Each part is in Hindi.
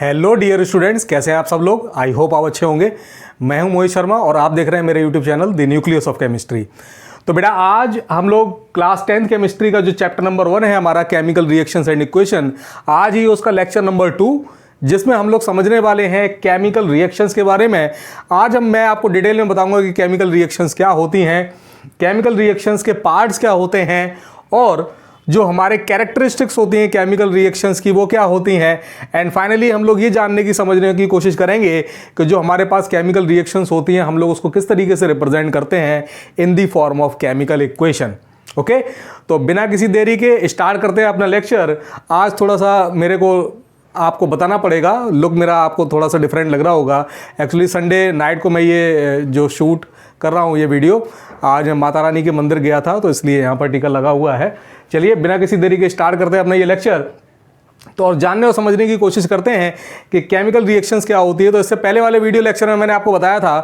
हेलो डियर स्टूडेंट्स, कैसे हैं आप सब लोग। आई होप आप अच्छे होंगे। मैं हूं मोहित शर्मा और आप देख रहे हैं मेरे YouTube channel the nucleus of chemistry. तो बेटा आज हम लोग क्लास 10th केमिस्ट्री का जो चैप्टर नंबर 1 है हमारा केमिकल रिएक्शंस एंड इक्वेशन, आज ही उसका लेक्चर नंबर 2 जिसमें हम लोग समझने वाले हैं केमिकल रिएक्शंस के बारे में। आज मैं आपको डिटेल में बताऊंगा कि केमिकल रिएक्शंस क्या होती हैं, केमिकल रिएक्शंस के पार्ट्स क्या होते हैं और जो हमारे कैरेक्टरिस्टिक्स होती हैं केमिकल रिएक्शंस की वो क्या होती हैं। एंड फाइनली हम लोग ये जानने की समझने की कोशिश करेंगे कि जो हमारे पास केमिकल रिएक्शंस होती हैं हम लोग उसको किस तरीके से रिप्रेजेंट करते हैं in the form of chemical equation. Okay, तो बिना किसी देरी के स्टार्ट करते हैं अपना लेक्चर। आज थोड़ा सा मेरे को आपको बताना पड़ेगा, लुक मेरा आपको थोड़ा सा डिफरेंट लग रहा होगा। एक्चुअली संडे नाइट को मैं ये जो शूट कर रहा हूँ ये वीडियो, आज माता रानी के मंदिर गया था तो इसलिए यहाँ पर टीका लगा हुआ है। चलिए बिना किसी देरी के स्टार्ट करते हैं अपना ये लेक्चर। तो और जानने और समझने की कोशिश करते हैं कि केमिकल रिएक्शंस क्या होती है। तो इससे पहले वाले वीडियो लेक्चर में मैंने आपको बताया था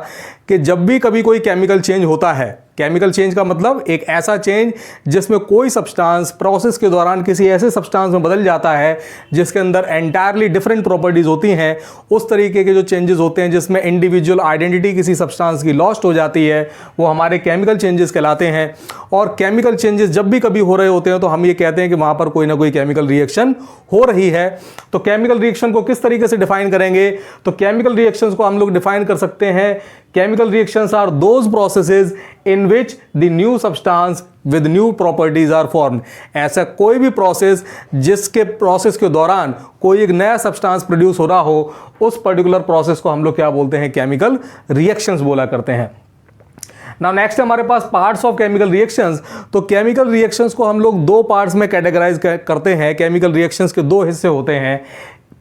कि जब भी कभी कोई केमिकल चेंज होता है, केमिकल चेंज का मतलब एक ऐसा चेंज जिसमें कोई सब्सटेंस प्रोसेस के दौरान किसी ऐसे सब्सटेंस में बदल जाता है जिसके अंदर एंटायरली डिफरेंट प्रॉपर्टीज होती हैं, उस तरीके के जो चेंजेस होते हैं जिसमें इंडिविजुअल आइडेंटिटी किसी सब्सटेंस की लॉस्ट हो जाती है, वो हमारे केमिकल चेंजेस कहलाते हैं। और केमिकल चेंजेस जब भी कभी हो रहे होते हैं तो हम ये कहते हैं कि वहाँ पर कोई ना कोई केमिकल रिएक्शन हो रही है। तो केमिकल रिएक्शन को किस तरीके से डिफाइन करेंगे, तो केमिकल रिएक्शंस को हम लोग डिफाइन कर सकते हैं, chemical reactions are those processes in which the new substance with new properties are formed। ऐसा कोई भी प्रोसेस जिसके प्रोसेस के दौरान कोई एक नया सब्सटेंस प्रोड्यूस हो रहा हो, उस पर्टिकुलर प्रोसेस को हम लोग क्या बोलते हैं, केमिकल रिएक्शंस बोला करते हैं। नाउ नेक्स्ट हमारे पास पार्ट्स ऑफ केमिकल रिएक्शंस। तो केमिकल रिएक्शंस को हम लोग दो पार्ट्स में कैटेगराइज करते हैं। केमिकल रिएक्शंस के दो हिस्से होते हैं।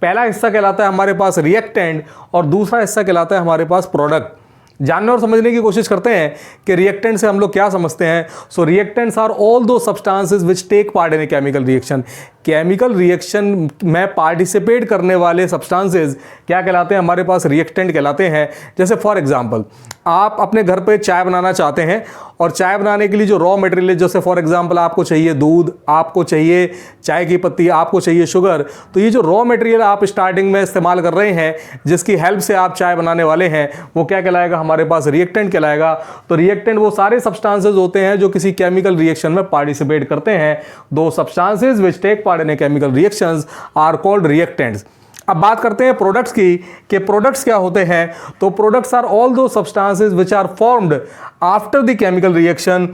पहला हिस्सा कहलाता है हमारे पास रिएक्टेंट और दूसरा हिस्सा कहलाता है हमारे पास प्रोडक्ट। जानने और समझने की कोशिश करते हैं कि रिएक्टेंट से हम लोग क्या समझते हैं। So reactants are all those substances which take part in a chemical reaction. Chemical reaction में पार्टिसिपेट करने वाले सब्सटेंसेस क्या कहलाते हैं, हमारे पास रिएक्टेंट कहलाते हैं। जैसे फॉर एग्जांपल आप अपने घर पे चाय बनाना चाहते हैं और चाय बनाने के लिए जो रॉ मटेरियल है, जैसे फॉर एग्जांपल आपको चाहिए दूध, आपको चाहिए चाय की पत्ती, आपको चाहिए शुगर। तो ये जो रॉ मटेरियल आप स्टार्टिंग में इस्तेमाल कर रहे हैं जिसकी हेल्प से आप चाय बनाने वाले हैं, वो क्या कहलाएगा, हमारे पास रिएक्टेंट कहलाएगा। तो रिएक्टेंट वो सारे सब्सटेंसेस होते हैं जो किसी केमिकल रिएक्शन में पार्टिसिपेट करते हैं। Those substances which take part in a chemical reactions are called reactants. अब बात करते हैं प्रोडक्ट्स की कि प्रोडक्ट्स क्या होते हैं। तो products are all those substances which are formed after the chemical reaction,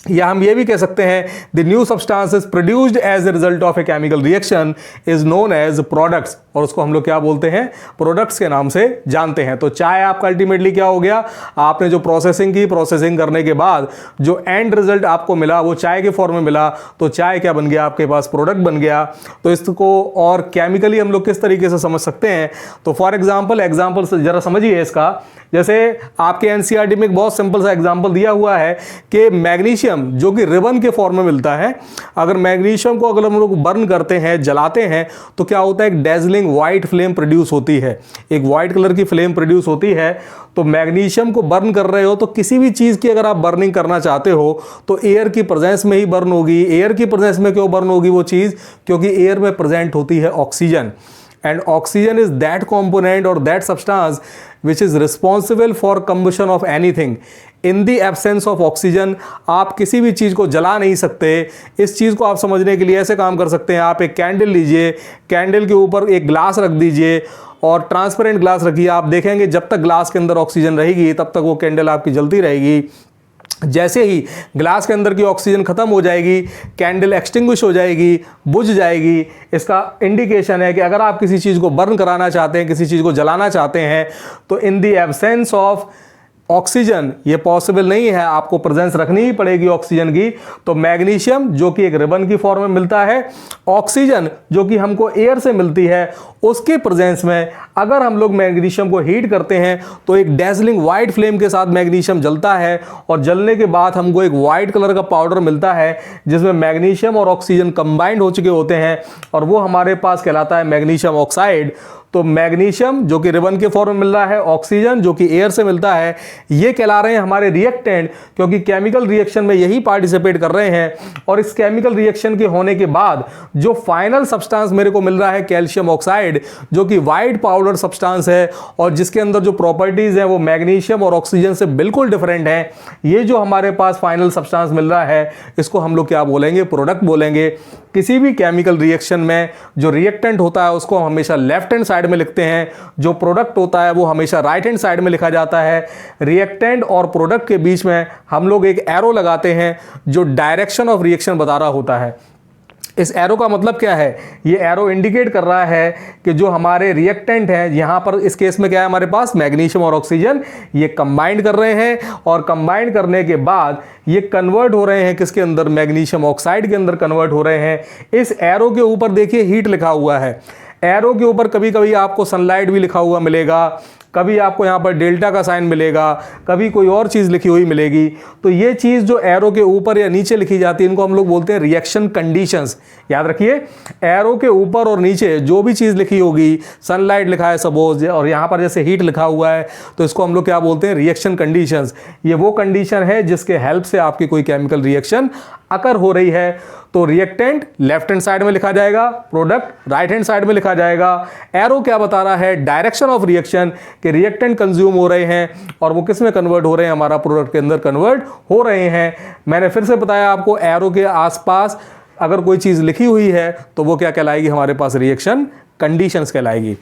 या हम ये भी कह सकते हैं the new substances produced as a result of a chemical reaction is known as products, और उसको हम लोग क्या बोलते हैं, प्रोडक्ट्स के नाम से जानते हैं। तो चाय आपका अल्टीमेटली क्या हो गया, आपने जो प्रोसेसिंग की, प्रोसेसिंग करने के बाद जो एंड रिजल्ट आपको मिला वो चाय के फॉर्म में मिला, तो चाय क्या बन गया, आपके पास प्रोडक्ट बन गया। तो इसको और केमिकली हम लोग किस तरीके से समझ सकते हैं, तो फॉर एग्जाम्पल जरा समझिए इसका। जैसे आपके एनसीईआरटी में एक बहुत सिंपल सा एग्जांपल दिया हुआ है कि मैग्नीशियम जो कि रिबन के फॉर्म में मिलता है, अगर मैग्नीशियम को अगर हम लोग बर्न करते हैं, जलाते हैं, तो क्या होता है, एक डेजलिंग वाइट फ्लेम प्रोड्यूस होती है, एक वाइट कलर की फ्लेम प्रोड्यूस होती है। तो मैग्नीशियम को बर्न कर रहे हो तो किसी भी चीज़ की अगर आप बर्निंग करना चाहते हो तो एयर की प्रेजेंस में ही बर्न होगी। एयर की प्रेजेंस में क्यों बर्न होगी वो चीज़, क्योंकि एयर में प्रेजेंट होती है oxygen, and oxygen is that component or that substance which is responsible for combustion of anything। in the absence of oxygen आप किसी भी चीज़ को जला नहीं सकते। इस चीज़ को आप समझने के लिए ऐसे काम कर सकते हैं, आप एक कैंडल लीजिए, कैंडल के ऊपर एक ग्लास रख दीजिए और ट्रांसपेरेंट ग्लास रखिए, आप देखेंगे जब तक ग्लास के अंदर ऑक्सीजन रहेगी तब तक वो कैंडल आपकी जलती रहेगी। जैसे ही ग्लास के अंदर की ऑक्सीजन खत्म हो जाएगी, कैंडल एक्सटिंग्विश हो जाएगी, बुझ जाएगी। इसका इंडिकेशन है कि अगर आप किसी चीज़ को बर्न कराना चाहते हैं, किसी चीज़ को जलाना चाहते हैं, तो in the absence of oxygen ये पॉसिबल नहीं है, आपको प्रेजेंस रखनी ही पड़ेगी ऑक्सीजन की। तो मैग्नीशियम जो कि एक रिबन की फॉर्म में मिलता है, ऑक्सीजन जो कि हमको एयर से मिलती है, उसके प्रेजेंस में अगर हम लोग मैग्नीशियम को हीट करते हैं तो एक डेजलिंग वाइट फ्लेम के साथ मैग्नीशियम जलता है और जलने के बाद हमको एक वाइट कलर का पाउडर मिलता है जिसमें मैग्नीशियम और ऑक्सीजन कंबाइंड हो चुके होते हैं और वो हमारे पास कहलाता है मैग्नीशियम ऑक्साइड। तो तो मैग्नीशियम जो कि रिबन के फॉर्म में मिल रहा है, ऑक्सीजन जो कि एयर से मिलता है, ये कहला रहे हैं हमारे रिएक्टेंट, क्योंकि केमिकल रिएक्शन में यही पार्टिसिपेट कर रहे हैं। और इस केमिकल रिएक्शन के होने के बाद जो फाइनल सब्सटेंस मेरे को मिल रहा है कैल्शियम ऑक्साइड, जो कि वाइट पाउडर सब्सटेंस है और जिसके अंदर जो प्रॉपर्टीज है वो मैग्नीशियम और ऑक्सीजन से बिल्कुल डिफरेंट है। ये जो हमारे पास फाइनल सब्सटेंस मिल रहा है इसको हम लोग क्या बोलेंगे, प्रोडक्ट बोलेंगे। किसी भी केमिकल रिएक्शन में जो रिएक्टेंट होता है उसको हम हमेशा लेफ्ट हैंड साइड में लिखते हैं, जो प्रोडक्ट होता है वो हमेशा राइट हैंड साइड में लिखा जाता है। रिएक्टेंट और प्रोडक्ट के बीच में हम लोग एक एरो लगाते हैं जो डायरेक्शन ऑफ रिएक्शन बता रहा होता है। इस एरो का मतलब क्या है, ये एरो इंडिकेट कर रहा है कि जो हमारे रिएक्टेंट हैं, यहाँ पर इस केस में क्या है हमारे पास मैग्नीशियम और ऑक्सीजन, ये कंबाइंड कर रहे हैं और कंबाइंड करने के बाद ये कन्वर्ट हो रहे हैं किसके अंदर, मैग्नीशियम ऑक्साइड के अंदर कन्वर्ट हो रहे हैं। इस एरो के ऊपर देखिए हीट लिखा हुआ है, एरो के ऊपर कभी कभी आपको सनलाइट भी लिखा हुआ मिलेगा, कभी आपको यहाँ पर डेल्टा का साइन मिलेगा, कभी कोई और चीज़ लिखी हुई मिलेगी। तो ये चीज़ जो एरो के ऊपर या नीचे लिखी जाती है इनको हम लोग बोलते हैं रिएक्शन कंडीशंस। याद रखिए, एरो के ऊपर और नीचे जो भी चीज़ लिखी होगी, सनलाइट लिखा है सपोज और यहाँ पर जैसे हीट लिखा हुआ है, तो इसको हम लोग क्या बोलते हैं, रिएक्शन कंडीशंस। ये वो कंडीशन है जिसके हेल्प से आपकी कोई केमिकल रिएक्शन अकर हो रही है। तो रिएक्टेंट लेफ्ट हैंड साइड में लिखा जाएगा, प्रोडक्ट राइट हैंड साइड में लिखा जाएगा। एरो क्या बता रहा है, डायरेक्शन ऑफ रिएक्शन, कि रिएक्टेंट कंज्यूम हो रहे हैं और वो किस में कन्वर्ट हो रहे हैं, हमारा प्रोडक्ट के अंदर कन्वर्ट हो रहे हैं। मैंने फिर से बताया आपको, एरो के आसपास अगर कोई चीज़ लिखी हुई है तो वो क्या कहलाएगी, हमारे पास रिएक्शन कंडीशंस कहलाएगी।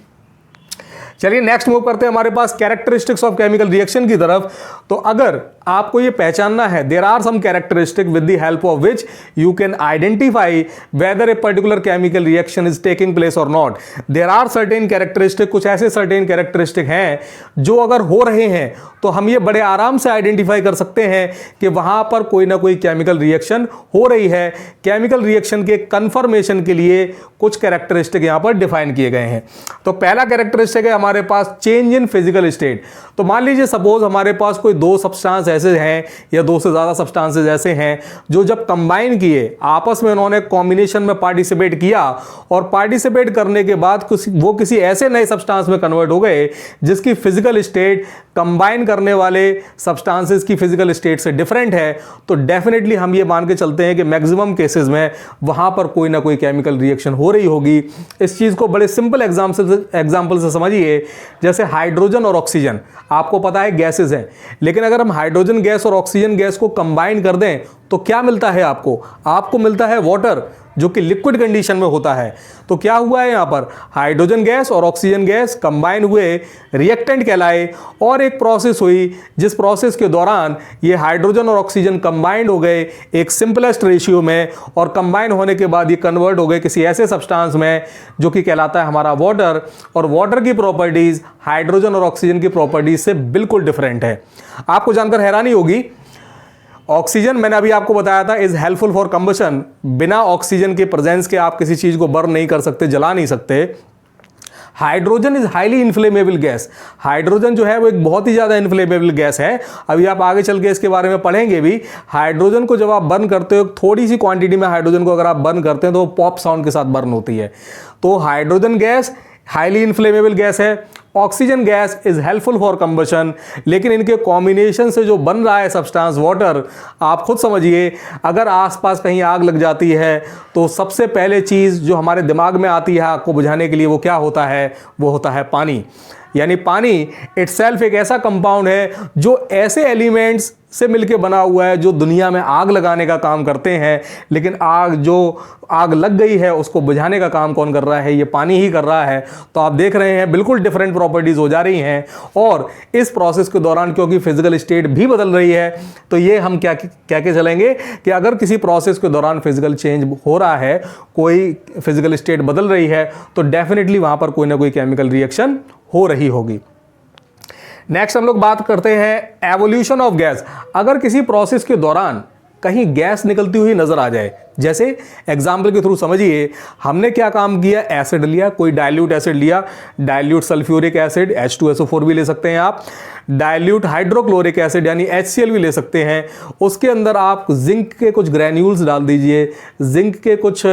चलिए नेक्स्ट मूव करते हैं हमारे पास कैरेक्टरिस्टिक्स ऑफ केमिकल रिएक्शन की तरफ। तो अगर आपको ये पहचानना है, there are some characteristic with the help of which you can identify whether a particular chemical reaction is taking place or not. There are certain characteristic, कुछ ऐसे सर्टेन कैरेक्टरिस्टिक हैं जो अगर हो रहे हैं तो हम ये बड़े आराम से आइडेंटिफाई कर सकते हैं कि वहां पर कोई ना कोई केमिकल रिएक्शन हो रही है। केमिकल रिएक्शन के कंफर्मेशन के लिए कुछ कैरेक्टरिस्टिक यहां पर डिफाइन किए गए हैं। तो पहला कैरेक्टरिस्टिक है हमारे पास चेंज इन फिजिकल स्टेट। तो मान लीजिए सपोज हमारे पास कोई दो सब्सटेंस ऐसे हैं या दो से ज्यादा सब्सटेंसेस ऐसे हैं जो जब कंबाइन किए, आपस में उन्होंने कॉम्बिनेशन में पार्टिसिपेट किया और पार्टिसिपेट करने के बाद वो किसी ऐसे नए सब्सटेंस में कन्वर्ट हो गए जिसकी फिजिकल स्टेट कंबाइन करने वाले सब्सटेंसेस की फिजिकल स्टेट से डिफरेंट है। तो डेफिनेटली हम ये मान के चलते हैं कि मैक्सिमम केसेस में वहां पर कोई ना कोई केमिकल रिएक्शन हो रही होगी। इस चीज को बड़े सिंपल एग्जांपल से समझिए, जैसे हाइड्रोजन और ऑक्सीजन, आपको पता है गैसेस हैं, लेकिन अगर हम हाइड्रोजन गैस और ऑक्सीजन गैस को कंबाइन कर दें तो क्या मिलता है आपको मिलता है वाटर, जो कि लिक्विड कंडीशन में होता है। तो क्या हुआ है यहाँ पर, हाइड्रोजन गैस और ऑक्सीजन गैस कंबाइन हुए, रिएक्टेंट कहलाए और एक प्रोसेस हुई जिस प्रोसेस के दौरान ये हाइड्रोजन और ऑक्सीजन कंबाइंड हो गए एक सिंपलेस्ट रेशियो में, और कंबाइन होने के बाद ये कन्वर्ट हो गए किसी ऐसे सब्सटेंस में जो कि कहलाता है हमारा वाटर। और वाटर की प्रॉपर्टीज हाइड्रोजन और ऑक्सीजन की प्रॉपर्टीज से बिल्कुल डिफरेंट है। आपको जानकर हैरानी होगी, ऑक्सीजन मैंने अभी आपको बताया था इज हेल्पफुल फॉर कंबशन। बिना ऑक्सीजन के प्रेजेंस के आप किसी चीज को बर्न नहीं कर सकते, जला नहीं सकते। Hydrogen is highly inflammable gas. Hydrogen जो है वो एक बहुत ही ज्यादा इन्फ्लेमेबल गैस है। अभी आप आगे चल के इसके बारे में पढ़ेंगे भी। हाइड्रोजन को जब आप बर्न करते हो, थोड़ी सी क्वांटिटी में हाइड्रोजन को अगर आप बर्न करते हैं तो वो पॉप साउंड के साथ बर्न होती है। तो hydrogen gas highly inflammable gas है। Oxygen gas is helpful for combustion, लेकिन इनके कॉम्बिनेशन से जो बन रहा है सब्सटेंस वाटर, आप खुद समझिए, अगर आसपास कहीं आग लग जाती है तो सबसे पहले चीज़ जो हमारे दिमाग में आती है आग को बुझाने के लिए वो क्या होता है, वो होता है पानी। यानी पानी इटसेल्फ एक ऐसा कंपाउंड है जो ऐसे एलिमेंट्स से मिलके बना हुआ है जो दुनिया में आग लगाने का काम करते हैं, लेकिन आग लग गई है उसको बुझाने का काम कौन कर रहा है, ये पानी ही कर रहा है। तो आप देख रहे हैं बिल्कुल डिफरेंट प्रॉपर्टीज हो जा रही हैं। और इस प्रोसेस के दौरान क्योंकि फिजिकल स्टेट भी बदल रही है, तो ये हम क्या के चलेंगे कि अगर किसी प्रोसेस के दौरान फिजिकल चेंज हो रहा है, कोई फिजिकल स्टेट बदल रही है, तो डेफिनेटली वहां पर कोई ना कोई केमिकल रिएक्शन हो रही होगी। नेक्स्ट हम लोग बात करते हैं एवोल्यूशन ऑफ गैस। अगर किसी प्रोसेस के दौरान कहीं गैस निकलती हुई नजर आ जाए, जैसे एग्जाम्पल के थ्रू समझिए, हमने क्या काम किया, एसिड लिया, कोई डाइल्यूट एसिड लिया, डाइल्यूट सल्फ्यूरिक एसिड H2SO4 भी ले सकते हैं आप, डाइल्यूट हाइड्रोक्लोरिक एसिड यानी HCl भी ले सकते हैं। उसके अंदर आप जिंक के कुछ ग्रैन्यूल्स डाल दीजिए, जिंक के कुछ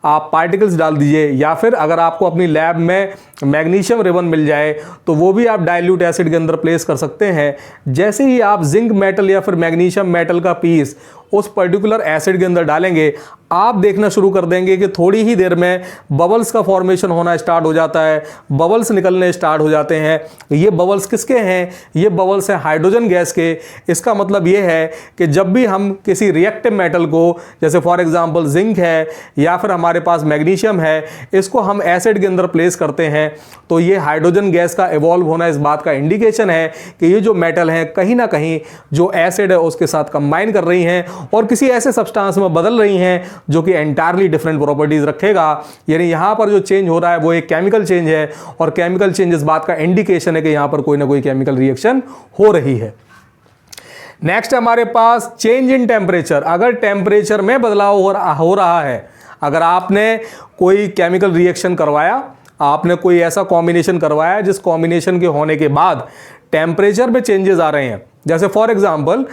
आप पार्टिकल्स डाल दीजिए, या फिर अगर आपको अपनी लैब में मैग्नीशियम रिबन मिल जाए तो वो भी आप डाइल्यूट एसिड के अंदर प्लेस कर सकते हैं। जैसे ही आप जिंक मेटल या फिर मैग्नीशियम मेटल का पीस उस पर्टिकुलर एसिड के अंदर डालेंगे, आप देखना शुरू कर देंगे कि थोड़ी ही देर में बबल्स का फॉर्मेशन होना स्टार्ट हो जाता है, बबल्स निकलने स्टार्ट हो जाते हैं। ये बबल्स किसके हैं? ये बबल्स हैं हाइड्रोजन गैस के। इसका मतलब ये है कि जब भी हम किसी रिएक्टिव मेटल को, जैसे फॉर एग्जांपल जिंक है या फिर हमारे पास मैग्नीशियम है, इसको हम एसिड के अंदर प्लेस करते हैं तो ये हाइड्रोजन गैस का इवॉल्व होना इस बात का इंडिकेशन है कि ये जो मेटल है कहीं ना कहीं जो एसिड है उसके साथ कंबाइन कर रही हैं और किसी ऐसे सब्सटेंस में बदल रही हैं जो कि एंटायरली डिफरेंट प्रॉपर्टीज रखेगा। यानी यहां पर जो चेंज हो रहा है वो एक केमिकल चेंज है, और केमिकल चेंज इस बात का इंडिकेशन है कि यहां पर कोई ना कोई केमिकल रिएक्शन हो रही है। नेक्स्ट हमारे पास चेंज इन टेम्परेचर। अगर टेम्परेचर में बदलाव हो रहा है, अगर आपने कोई केमिकल रिएक्शन करवाया, आपने कोई ऐसा कॉम्बिनेशन करवाया जिस कॉम्बिनेशन के होने के बाद टेम्परेचर में चेंजेस आ रहे हैं, जैसे फॉर एग्जांपल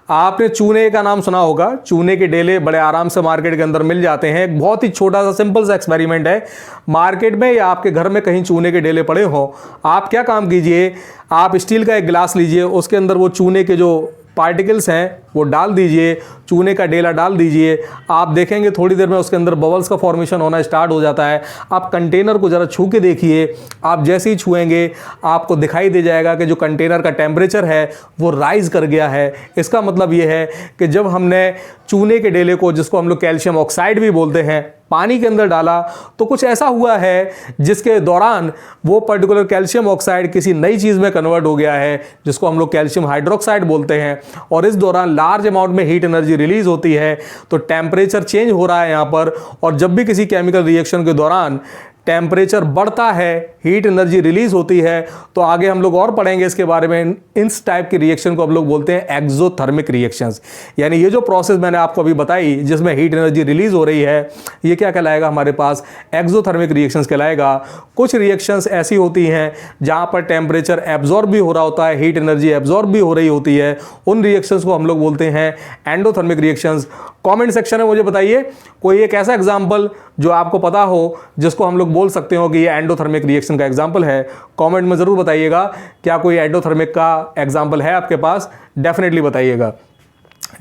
आपने चूने का नाम सुना होगा। चूने के डेले बड़े आराम से मार्केट के अंदर मिल जाते हैं। एक बहुत ही छोटा सा सिंपल सा एक्सपेरिमेंट है। मार्केट में या आपके घर में कहीं चूने के डेले पड़े हो, आप क्या काम कीजिए, आप स्टील का एक गिलास लीजिए, उसके अंदर वो चूने के जो पार्टिकल्स हैं वो डाल दीजिए, चूने का डेला डाल दीजिए। आप देखेंगे थोड़ी देर में उसके अंदर बबल्स का फॉर्मेशन होना स्टार्ट हो जाता है। आप कंटेनर को ज़रा छू के देखिए, आप जैसे ही छुएंगे आपको दिखाई दे जाएगा कि जो कंटेनर का टेम्परेचर है वो राइज कर गया है। इसका मतलब ये है कि जब हमने चूने के डेले को, जिसको हम लोग कैल्शियम ऑक्साइड भी बोलते हैं, पानी के अंदर डाला तो कुछ ऐसा हुआ है जिसके दौरान वो पर्टिकुलर कैल्शियम ऑक्साइड किसी नई चीज़ में कन्वर्ट हो गया है, जिसको हम लोग कैल्शियम हाइड्रोक्साइड बोलते हैं, और इस दौरान लार्ज अमाउंट में हीट एनर्जी रिलीज होती है। तो टेम्परेचर चेंज हो रहा है यहाँ पर, और जब भी किसी केमिकल रिएक्शन के दौरान टेम्परेचर बढ़ता है, हीट एनर्जी रिलीज होती है, तो आगे हम लोग और पढ़ेंगे इसके बारे में। इस टाइप की रिएक्शन को हम लोग बोलते हैं एक्सोथर्मिक रिएक्शंस। यानी ये जो प्रोसेस मैंने आपको अभी बताई जिसमें हीट एनर्जी रिलीज हो रही है, ये क्या कहलाएगा हमारे पास? एक्सोथर्मिक रिएक्शंस कहलाएगा। कुछ रिएक्शंस ऐसी होती हैं जहां पर टेम्परेचर एब्जॉर्ब भी हो रहा होता है, हीट एनर्जी एब्जॉर्ब भी हो रही होती है, उन रिएक्शंस को हम लोग बोलते हैं एंडोथर्मिक रिएक्शंस। कमेंट सेक्शन में मुझे बताइए कोई एक ऐसा एग्जांपल जो आपको पता हो जिसको हम लोग बोल सकते हो कि ये एंडोथर्मिक रिएक्शन का एग्जांपल है। कमेंट में जरूर बताइएगा, क्या कोई एंडोथर्मिक का एग्जांपल है आपके पास? डेफिनेटली बताइएगा।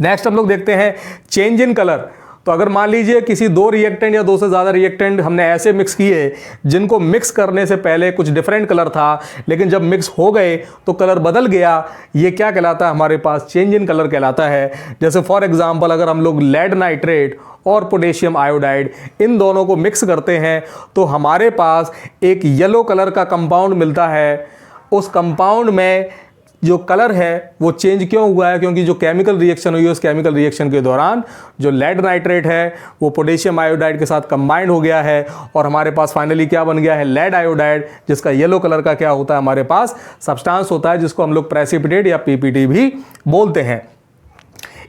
नेक्स्ट हम लोग देखते हैं चेंज इन कलर। तो अगर मान लीजिए किसी दो रिएक्टेंट या दो से ज़्यादा रिएक्टेंट हमने ऐसे मिक्स किए जिनको मिक्स करने से पहले कुछ डिफरेंट कलर था, लेकिन जब मिक्स हो गए तो कलर बदल गया, ये क्या कहलाता है हमारे पास? चेंज इन कलर कहलाता है। जैसे फॉर एग्जांपल अगर हम लोग लेड नाइट्रेट और पोटेशियम आयोडाइड इन दोनों को मिक्स करते हैं तो हमारे पास एक येलो कलर का कंपाउंड मिलता है। उस कंपाउंड में जो कलर है वो चेंज क्यों हुआ है? क्योंकि जो केमिकल रिएक्शन हुई है उस केमिकल रिएक्शन के दौरान जो लेड नाइट्रेट है वो पोटेशियम आयोडाइड के साथ कंबाइंड हो गया है, और हमारे पास फाइनली क्या बन गया है? लेड आयोडाइड, जिसका येलो कलर का क्या होता है हमारे पास? सब्सटेंस होता है, जिसको हम लोग प्रेसिपिटेट या पीपीटी भी बोलते हैं।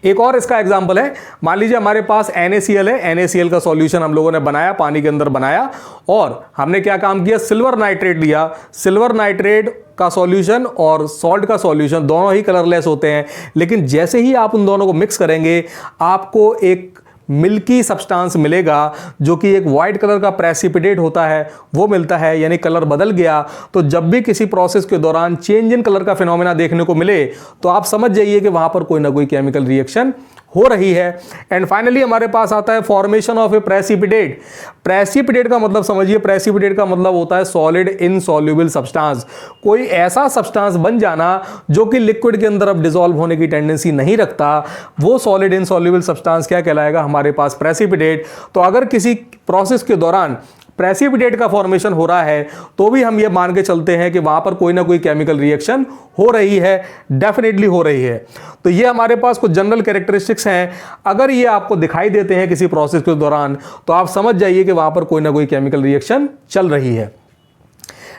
एक और इसका एग्जांपल है, मान लीजिए हमारे पास NaCl है। NaCl का सॉल्यूशन हम लोगों ने बनाया, पानी के अंदर बनाया, और हमने क्या काम किया? सिल्वर नाइट्रेट लिया। सिल्वर नाइट्रेट का सॉल्यूशन और सॉल्ट का सॉल्यूशन दोनों ही कलरलेस होते हैं, लेकिन जैसे ही आप उन दोनों को मिक्स करेंगे आपको एक मिल्की सब्सटेंस मिलेगा जो कि एक वाइट कलर का प्रेसिपिटेट होता है, वो मिलता है। यानी कलर बदल गया। तो जब भी किसी प्रोसेस के दौरान चेंज इन कलर का फिनोमेना देखने को मिले तो आप समझ जाइए कि वहां पर कोई ना कोई केमिकल रिएक्शन हो रही है। एंड फाइनली हमारे पास आता है formation of A precipitate. Precipitate का मतलब समझिए, प्रेसिपिटेट का मतलब होता है सॉलिड इनसॉल्युबल सब्सटेंस। कोई ऐसा सब्सटेंस बन जाना जो कि लिक्विड के अंदर अब डिसॉल्व होने की टेंडेंसी नहीं रखता, वो सॉलिड इनसॉल्युबल सब्सटेंस क्या कहलाएगा हमारे पास? प्रेसिपिटेट। तो अगर किसी प्रोसेस के दौरान प्रेसिपिटेट का फॉर्मेशन हो रहा है तो भी हम ये मान के चलते हैं कि वहां पर कोई ना कोई केमिकल रिएक्शन हो रही है, डेफिनेटली हो रही है। तो ये हमारे पास कुछ जनरल कैरेक्टरिस्टिक्स हैं। अगर ये आपको दिखाई देते हैं किसी प्रोसेस के दौरान तो आप समझ जाइए कि वहां पर कोई ना कोई केमिकल रिएक्शन चल रही है।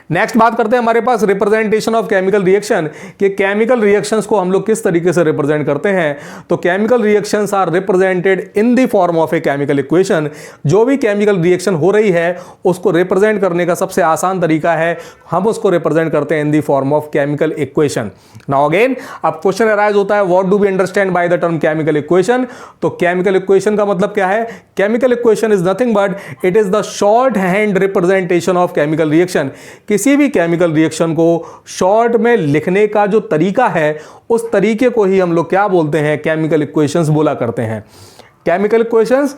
नेक्स्ट बात करते हैं हमारे पास रिप्रेजेंटेशन ऑफ केमिकल रिएक्शन, कि केमिकल रिएक्शंस को हम लोग किस तरीके से रिप्रेजेंट करते हैं। तो chemical reactions are represented in the form of a chemical equation. जो भी केमिकल रिएक्शन हो रही है उसको रिप्रेजेंट करने का सबसे आसान तरीका है, हम उसको रिप्रेजेंट करते हैं in the form of chemical equation. Now again अब क्वेश्चन अराइज होता है, what do we understand by the term chemical equation. तो केमिकल इक्वेशन का मतलब क्या है? Chemical equation is nothing but it is the shorthand representation of chemical reaction. किसी भी केमिकल रिएक्शन को शॉर्ट में लिखने का जो तरीका है उस तरीके को ही हम लोग क्या बोलते हैं? केमिकल इक्वेशंस बोला करते हैं। केमिकल इक्वेशंस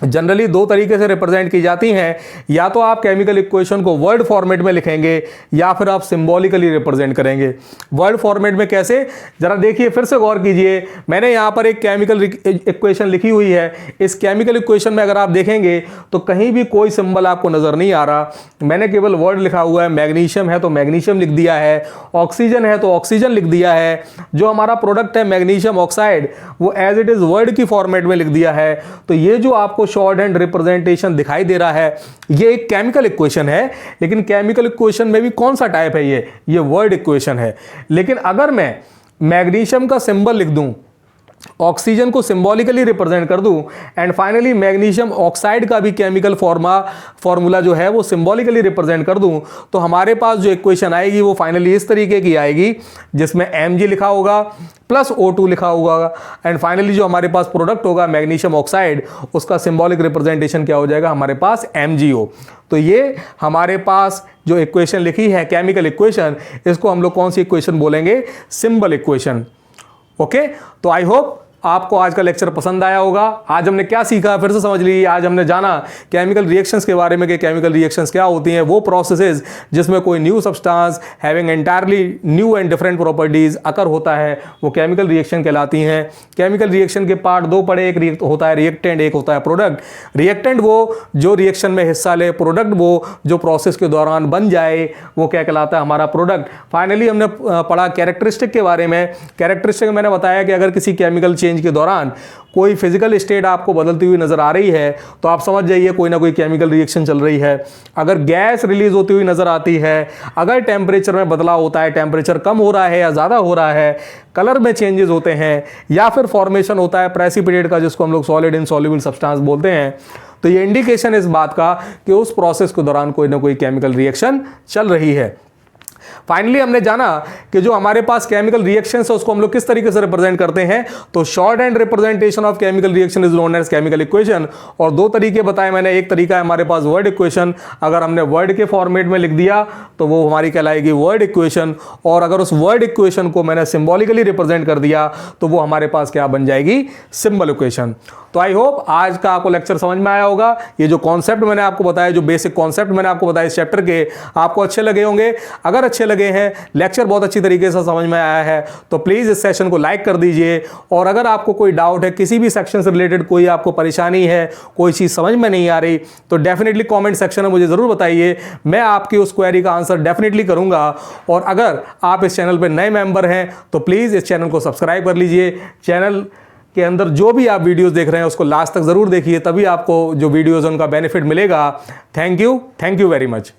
जनरली दो तरीके से रिप्रेजेंट की जाती हैं, या तो आप केमिकल इक्वेशन को वर्ड फॉर्मेट में लिखेंगे या फिर आप सिंबॉलिकली रिप्रेजेंट करेंगे। वर्ड फॉर्मेट में कैसे, जरा देखिए, फिर से गौर कीजिए। मैंने यहां पर एक केमिकल इक्वेशन लिखी हुई है। इस केमिकल इक्वेशन में अगर आप देखेंगे तो कहीं भी कोई सिंबल आपको नजर नहीं आ रहा। मैंने केवल वर्ड लिखा हुआ है। मैग्नीशियम है तो मैग्नीशियम लिख दिया है, ऑक्सीजन है तो ऑक्सीजन लिख दिया है। जो हमारा प्रोडक्ट है मैग्नीशियम ऑक्साइड, वो एज इट इज वर्ड की फॉर्मेट में लिख दिया है। तो ये जो आपको शॉर्ट हैंड रिप्रेजेंटेशन दिखाई दे रहा है, ये एक केमिकल इक्वेशन है। लेकिन केमिकल इक्वेशन में भी कौन सा टाइप है? ये वर्ड इक्वेशन है। लेकिन अगर मैं मैग्नीशियम का सिंबल लिख दूं, ऑक्सीजन को सिंबॉलिकली रिप्रेजेंट कर दूं, एंड फाइनली मैग्नीशियम ऑक्साइड का भी केमिकल फॉर्मूला जो है वो सिंबॉलिकली रिप्रेजेंट कर दूं, तो हमारे पास जो इक्वेशन आएगी वो फाइनली इस तरीके की आएगी, जिसमें Mg लिखा होगा प्लस O2 लिखा होगा, एंड फाइनली जो हमारे पास प्रोडक्ट होगा मैग्नीशियम ऑक्साइड, उसका सिंबॉलिक रिप्रेजेंटेशन क्या हो जाएगा? हमारे पास MgO। तो ये हमारे पास जो इक्वेशन लिखी है केमिकल इक्वेशन, इसको हम लोग कौन सी इक्वेशन बोलेंगे? Symbol equation. ओके, तो आई होप आपको आज का लेक्चर पसंद आया होगा। आज हमने क्या सीखा फिर से समझ लीजिए। आज हमने जाना केमिकल रिएक्शंस के बारे में कि केमिकल रिएक्शंस क्या होती हैं, वो प्रोसेसेस जिसमें कोई new substance having entirely new and different properties occur होता है, वो केमिकल रिएक्शन कहलाती हैं। केमिकल रिएक्शन के पार्ट दो पड़े, एक होता है रिएक्टेंट, एक होता है प्रोडक्ट। रिएक्टेंट वो जो रिएक्शन में हिस्सा ले, प्रोडक्ट वो जो प्रोसेस के दौरान बन जाए, वो क्या कहलाता है? हमारा प्रोडक्ट। फाइनली हमने पढ़ा कैरेक्टरिस्टिक के बारे में। कैरेक्टरिस्टिक मैंने बताया कि अगर किसी केमिकल चेंज के दौरान कोई फिजिकल स्टेट आपको बदलती हुई नजर आ रही है तो आप समझ जाइए कोई ना कोई केमिकल रिएक्शन चल रही है। अगर गैस रिलीज होती हुई नजर आती है, अगर टेम्परेचर में बदलाव होता है, टेम्परेचर कम हो रहा है या ज़्यादा हो रहा है, कलर में चेंजेस होते हैं, या फिर फॉर्मेशन होता है प्रेसिपिटेट का, जिसको हम लोग सॉलिड इनसॉल्युबल सब्सटेंस बोलते हैं, तो ये इंडिकेशन इस बात का कि उस प्रोसेस के दौरान कोई ना कोई केमिकल रिएक्शन चल रही है। फाइनली हमने जाना कि जो हमारे पास केमिकल रिएक्शंस है उसको हम लोग किस तरीके से रिप्रेजेंट करते हैं। तो shorthand representation of chemical reaction is known as chemical equation. और दो तरीके बताए मैंने। एक तरीका है हमारे पास वर्ड इक्वेशन, अगर हमने वर्ड के फॉर्मेट में लिख दिया तो वो हमारी कहलाएगी वर्ड इक्वेशन, और अगर उस वर्ड इक्वेशन को मैंने सिंबॉलिकली रिप्रेजेंट कर दिया तो वो हमारे पास क्या बन जाएगी? Symbol equation. तो आई होप आज का आपको लेक्चर समझ में आया होगा। ये जो कॉन्सेप्ट मैंने आपको बताया, जो बेसिक कॉन्सेप्ट मैंने आपको बताया इस चैप्टर के, आपको अच्छे लगे होंगे। अगर अच्छे लगे हैं, लेक्चर बहुत अच्छी तरीके से समझ में आया है, तो प्लीज़ इस सेशन को लाइक कर दीजिए। और अगर आपको कोई डाउट है, किसी भी सेक्शन से रिलेटेड कोई आपको परेशानी है, कोई चीज़ समझ में नहीं आ रही, तो डेफिनेटली कॉमेंट सेक्शन में मुझे ज़रूर बताइए। मैं आपकी उस क्वेरी का आंसर डेफिनेटली करूँगा। और अगर आप इस चैनल पर नए मेंबर हैं तो प्लीज़ इस चैनल को सब्सक्राइब कर लीजिए। चैनल के अंदर जो भी आप वीडियोस देख रहे हैं उसको लास्ट तक ज़रूर देखिए, तभी आपको जो वीडियोस उनका बेनिफिट मिलेगा। Thank you very much.